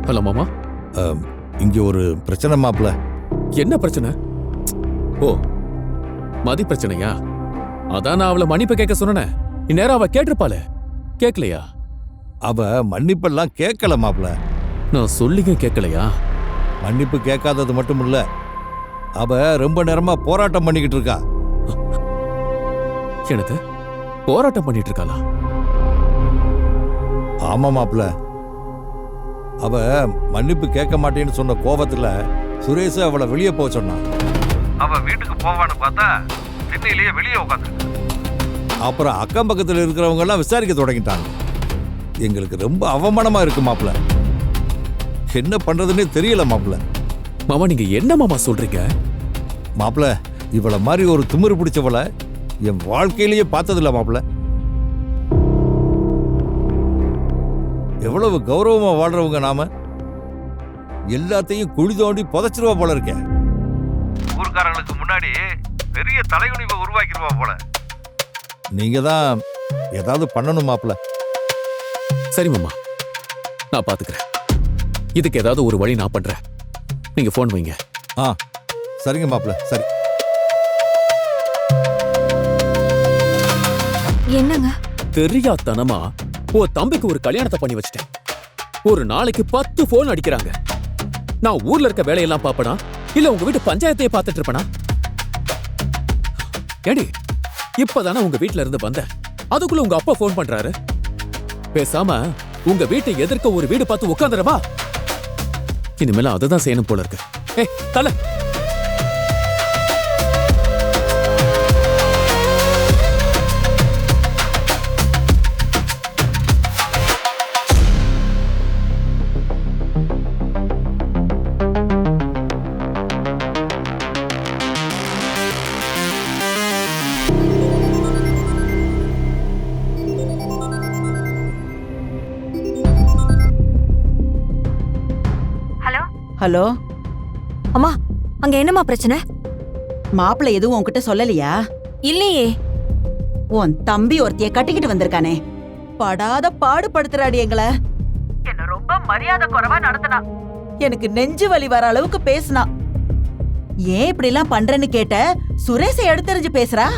Hello மாமா. இங்க ஒரு பிரச்சனை மாப்ள. என்ன பிரச்சனை? ஓ, மதி பிரச்சனையா? அதான் நான் அவளை மன்னிப்பு கேட்க சொன்னேன். இந்நேரம் அவ கேட்டிருப்பாளே, கேட்கலையா? அவ மன்னிப்பெல்லாம் கேட்கல மாப்ள. நான் சொல்லிங்க கேட்கலையா? மன்னிப்பு கேட்காதது மட்டும் இல்ல, அவ ரொம்ப நேரமா போராட்டம் பண்ணிக்கிட்டு இருக்கா. எனக்கு போராட்டம் பண்ணிட்டு இருக்காளா? ஆமா மாப்ள. அவ மன்னிப்பு கேட்க மாட்டேன்னு சொன்ன கோபத்துல சுரேஷ் அவளை வெளியே போக சொன்னான். அவ வீட்டுக்கு போவான்னு பார்த்தா திண்ணையிலேயே வெளியே உட்காந்துருக்கு. அப்புறம் அக்கம் பக்கத்தில் இருக்கிறவங்க எல்லாம் விசாரிக்க தொடங்கிட்டாங்க. எங்களுக்கு ரொம்ப அவமானமா இருக்கு மாப்ள. என்ன பண்றதுன்னே தெரியல மாப்ள. மாமா, நீங்க என்ன மாமா சொல்றீங்க? மாப்ள, இவள மாதிரி ஒரு திமிரு பிடிச்சவளை என் வாழ்க்கையிலேயே பார்த்ததில்ல மாப்ள. எவ்வளவு கௌரவமா வாழ்றவங்க நாம. எல்லாத்தையும் குழி தோண்டி புதைச்சிருவா போல இருக்க. ஊர்காரங்களுக்கு முன்னாடி பெரிய தலைகுனிவை உருவாக்கிடுவா போல. நீங்க தான் ஏதாவது பண்ணணும் மாப்ள. சரி மாமா, நான் பாத்துக்கிறேன். இதுக்கு ஏதாவது ஒரு வழி நான் பண்றேன். நீங்க போன் வைங்க. சரிங்க மாப்ள. சரி. என்னங்க? தெரியாதனமா தம்பிக்கு ஒரு கல்யாணத்தை பண்ணி வச்சிட்டேன். ஒரு நாளைக்கு 10 போன் அடிக்கிறாங்க. நான் ஊர்ல இருக்க வேலையெல்லாம் பாப்பனா இல்ல உங்க வீட்டு பஞ்சாயத்தையே பார்த்துட்டு இருப்பனா? ஏடி, இப்பதானே உங்க வீட்டுல இருந்து வந்தேன், அதுக்குள்ள உங்க அப்பா போன் பண்றாரு. பேசாம உங்க வீட்டை எதிர்க்க ஒரு வீடு பார்த்து உட்காந்துறவா? இனிமேல அதுதான் செய்யணும் போல இருக்கு. தல ஹலோ அம்மா, அங்க என்னம்மா பிரச்சனை? மாப்பிள்ள எதுவும் உன்கிட்ட சொல்லலையா? இல்லையே. உன் தம்பி ஒருத்திய கட்டிக்கிட்டு வந்திருக்கானே, படாத பாடுபடுத்துறாடி எங்களை. என்ன ரொம்ப மரியாதை குறைவா நடத்தினா. எனக்கு நெஞ்சு வலி வர அளவுக்கு பேசினா. ஏன் இப்படி எல்லாம் பண்றேன்னு கேட்ட சுரேஷை எடுத்தறிஞ்சு பேசுறா.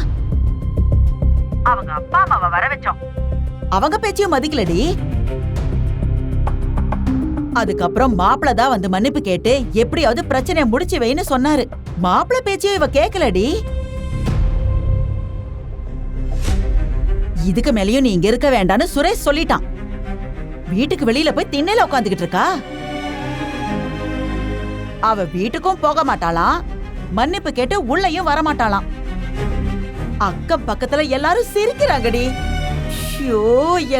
அவங்க அப்பா அம்மாவை வர வச்சோம், அவங்க பேச்சையும் மதிக்கலடி. அதுக்கப்புறம் மாப்பிள்ள தான் வந்து மன்னிப்பு கேட்டு எப்படியாவது பிரச்சனையை முடிச்சு வைன்னு சொன்னாரு. மாப்பிள்ள பேச்சையும் இவ கேக்கலடி. இதுக்கு மேலயும் நீ இங்க இருக்க வேண்டான்னு சுரேஷ் சொல்லிட்டான். வீட்டுக்கு வெளியில போய் திண்ணையில உட்காந்துக்கிட்டு இருக்கா. அவ வீட்டுக்கும் போக மாட்டாளாம், மன்னிப்பு கேட்டு உள்ளயும் வரமாட்டாளாம். அக்கம் பக்கத்துல எல்லாரும் சிரிக்கிறாங்கடி. ஷோ,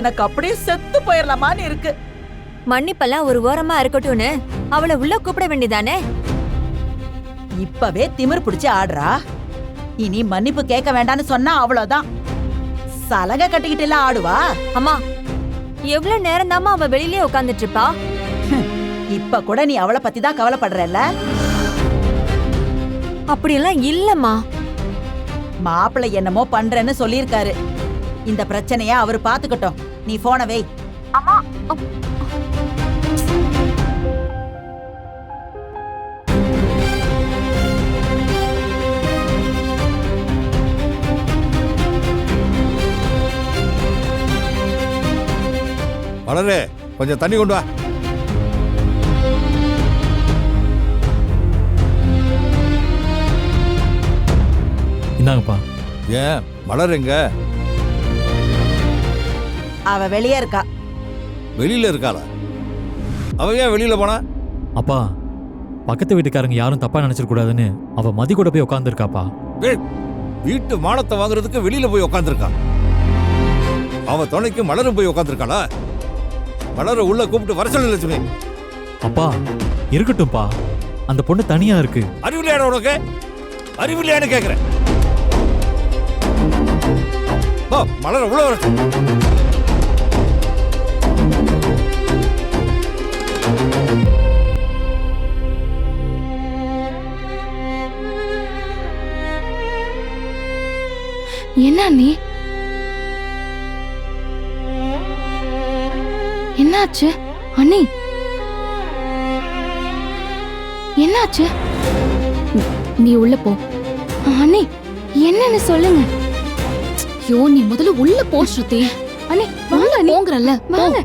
எனக்கு அப்படியே செத்து போயிடலாமான்னு இருக்கு. மன்னிப்பெல்லாம் ஒரு ஓரமா இருக்கட்டும்னு அவளை உள்ள கூப்பிட வேண்டியதானே? இப்பவே திமிர் பிடிச்சு ஆடுறா. இனி மன்னிப்பு கேட்க வேண்டான்னு சொன்னா அவ்வளவுதான். சலகை கட்டிக்கிட்டு எல்லாம் ஆடுவா. அம்மா, எவ்வளவு நேரம் தாமா அவ வெளியிலே உட்காந்துட்டு இருப்பா? இப்ப கூட நீ அவளை பத்தி தான் கவலைப்படுறல்ல? அப்படியெல்லாம் இல்லம்மா. மாப்பிள்ளை என்னமோ பண்றேன்னு சொல்லியிருக்காரு. இந்த பிரச்சனைய அவரு பாத்துக்கட்டும். நீ போன வை. அம்மா, வளரே, கொஞ்சம் தண்ணி கொண்டு வா. இந்தாங்கப்பா. ஏன் மலர் எங்க? அவ வெளியே இருக்கா. வெளியில இருக்காளா? அவ ஏன் வெளியில போனா? அப்பா, பக்கத்து வீட்டுக்காரங்க யாரும் தப்பா நினைச்சிட கூடாதுன்னு அவ மதி கூட போய் உட்காந்துருக்காப்பா. வீட்டு மானத்தை வாங்குறதுக்கு வெளியில போய் உட்காந்துருக்கா. அவ துணைக்கு மலரும் போய் உட்காந்துருக்காளா? மலரை உள்ள கூப்பிட்டு வர சொல்லு லட்சுமி. அப்பா, இருக்கட்டும்பா, அந்த பொண்ணு தனியா இருக்கு. அறிவில்லையான உனக்கு? அறிவில்லையான்னு கேக்குறேன். மலரை உள்ள வர. என்ன நீ? என்னாச்சு அண்ணி? என்னாச்சு? நீ உள்ள போ. அண்ணே என்னன்னு சொல்லுங்க. ஐயோ நீ முதல்ல உள்ள போ ஸ்ருதி. அண்ணே வாங்க போங்கறல்ல. வாங்க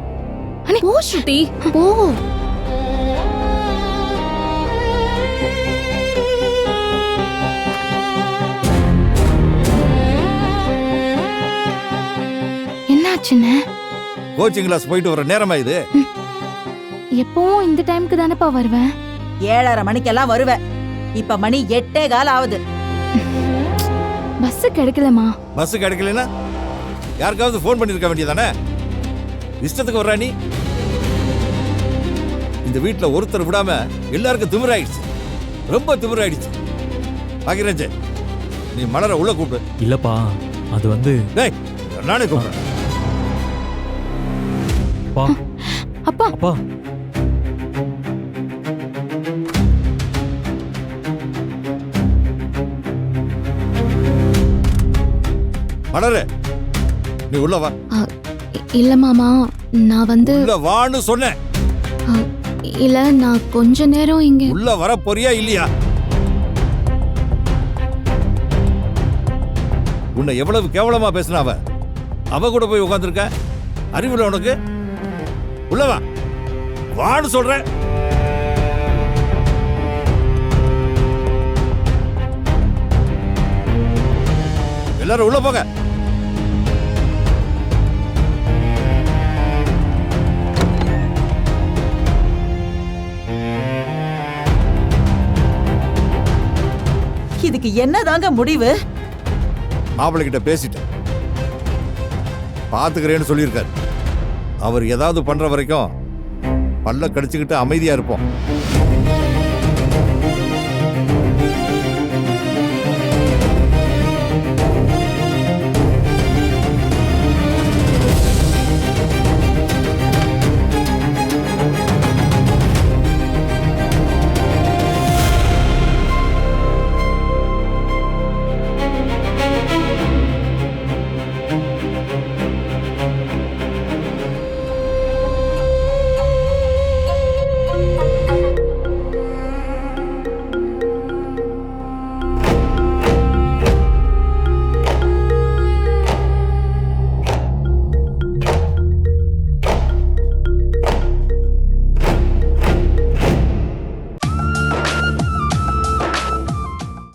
அண்ணே போ ஸ்ருதி போ. என்னாச்சுன்னு? கோச்சிங் கிளாஸ் போயிட்டு வர நேரமா இது? எப்பவும் இந்த டைம்க்கு தானேப்பா வருவேன். 7:30 மணிக்கெல்லாம் வருவேன். இப்ப மணி 8:15 ஆகுது. பஸ் கிடைக்கலமா? பஸ் கிடைக்கலனா யாருக்காவது ஃபோன் பண்ணிருக்க வேண்டியதானே? இஷ்டத்துக்கு வர்றா நீ? இந்த வீட்டுல ஒருத்தர் விடாம எல்லாருக்கும் திமிராயிடுச்சு. ரொம்ப திமிராயிடுச்சு. பாக்கிரஞ்சு, நீ மலரை உள்ள கூப்பிடு. இல்லப்பா, அது வந்து டேய், நானே கூப்பிடுறேன். அப்பா அப்பா அப்பா மலரு, நீ உள்ள வா. இல்ல மாமா, நான் வந்து உள்ள வான்னு சொன்னேன். இல்ல நான் கொஞ்ச நேரம் இங்க. உள்ள வர போறியா இல்லையா? உன்னை எவ்வளவு கேவலமா பேசின அவ கூட போய் உட்கார்ந்திருக்க. அறிவுல உனக்கு? உள்ள வா, வான்னு சொல்றேன். எல்லாரும் உள்ள போங்க. இதுக்கு என்னதாங்க முடிவு? மாப்பிள்ளை கிட்ட பேசிட்டேன், பாத்துக்கிறேன்னு சொல்லியிருக்காரு. அவர் ஏதாவது பண்ற வரைக்கும் பல்ல கடிச்சுக்கிட்டு அமைதியா இருப்போம்.